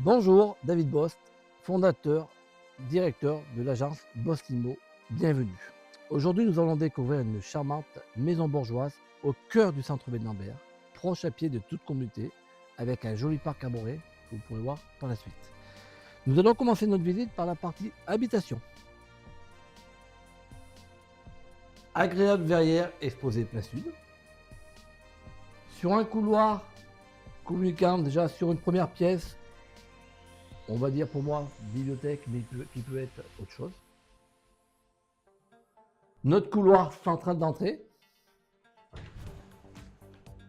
Bonjour, David Bost, fondateur, directeur de l'agence Bostimo. Bienvenue. Aujourd'hui, nous allons découvrir une charmante maison bourgeoise au cœur du centre-ville d'Ambert, proche à pied de toute communauté, avec un joli parc arboré que vous pourrez voir par la suite. Nous allons commencer notre visite par la partie habitation. Agréable verrière exposée plein sud. Sur un couloir communiquant déjà sur une première pièce, on va dire pour moi bibliothèque, mais qui peut être autre chose. Notre couloir central d'entrée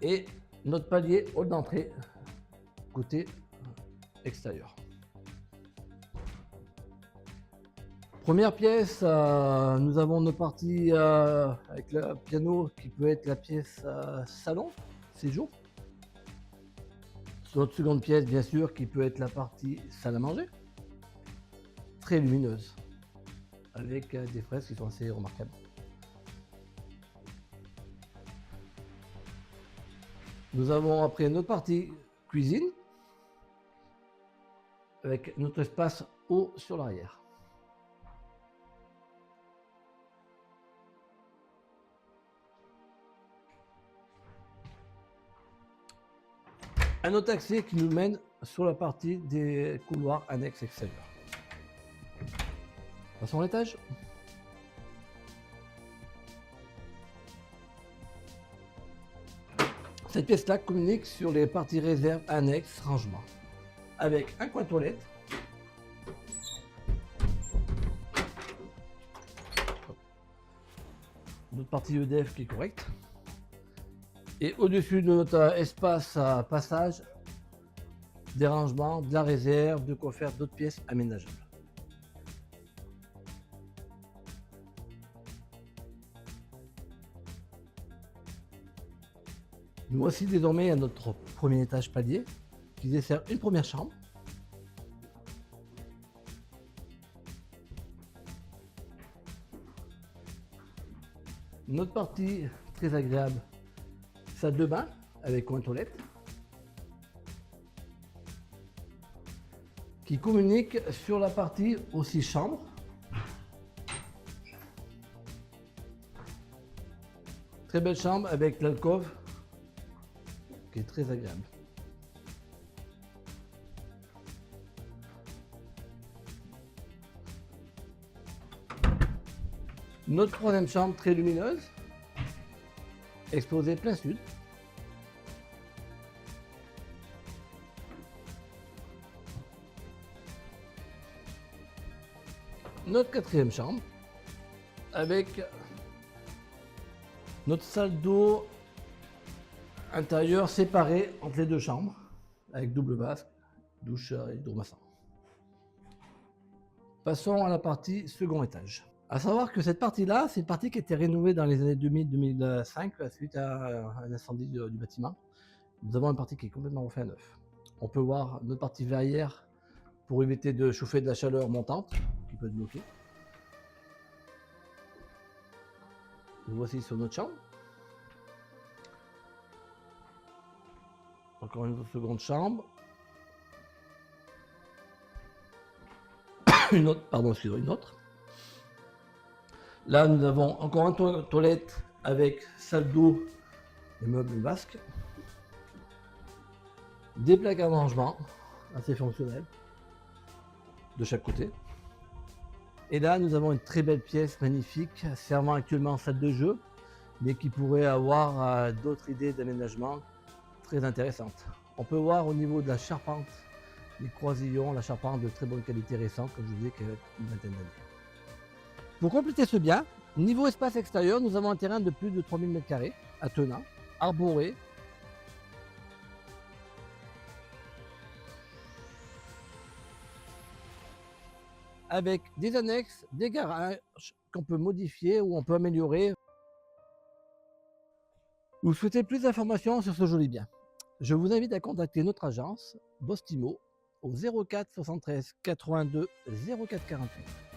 et notre palier hall d'entrée côté extérieur. Première pièce, nous avons notre partie avec le piano qui peut être la pièce salon, séjour. Notre seconde pièce, bien sûr, qui peut être la partie salle à manger, très lumineuse, avec des fresques qui sont assez remarquables. Nous avons après notre partie cuisine, avec notre espace haut sur l'arrière. Un autre accès qui nous mène sur la partie des couloirs annexes extérieurs. Passons à l'étage. Cette pièce-là communique sur les parties réserves, annexes, rangement, avec un coin toilette, notre partie EDF qui est correcte, et au-dessus de notre espace à passage, des rangements, de la réserve, de quoi faire d'autres pièces aménageables. Nous voici désormais à notre premier étage palier qui dessert une première chambre. Notre partie très agréable, salle de bain avec coin toilette qui communique sur la partie aussi chambre. Très belle chambre avec l'alcôve qui est très agréable. Notre troisième chambre très lumineuse, exposée plein sud. Notre quatrième chambre avec notre salle d'eau intérieure séparée entre les deux chambres avec double vasque, douche et hydromasseur. Passons à la partie second étage. À savoir que cette partie-là, c'est une partie qui a été rénovée dans les années 2000-2005 suite à un incendie du bâtiment. Nous avons une partie qui est complètement refaite à neuf. On peut voir notre partie verrière pour éviter de chauffer de la chaleur montante qui peut être bloquée. Nous voici sur notre chambre. Encore une seconde chambre. Une autre, pardon, excusez-moi, une autre. Là, nous avons encore une toilette avec salle d'eau et meubles vasques. Des plaques à rangement assez fonctionnelles de chaque côté. Et là, nous avons une très belle pièce magnifique servant actuellement en salle de jeu, mais qui pourrait avoir d'autres idées d'aménagement très intéressantes. On peut voir au niveau de la charpente, les croisillons, la charpente de très bonne qualité récente, comme je vous disais, qui a une vingtaine d'années. Pour compléter ce bien, niveau espace extérieur, nous avons un terrain de plus de 3000 m² attenant, arboré, avec des annexes, des garages qu'on peut modifier ou on peut améliorer. Vous souhaitez plus d'informations sur ce joli bien? Je vous invite à contacter notre agence Bostimo au 04 73 82 04 48.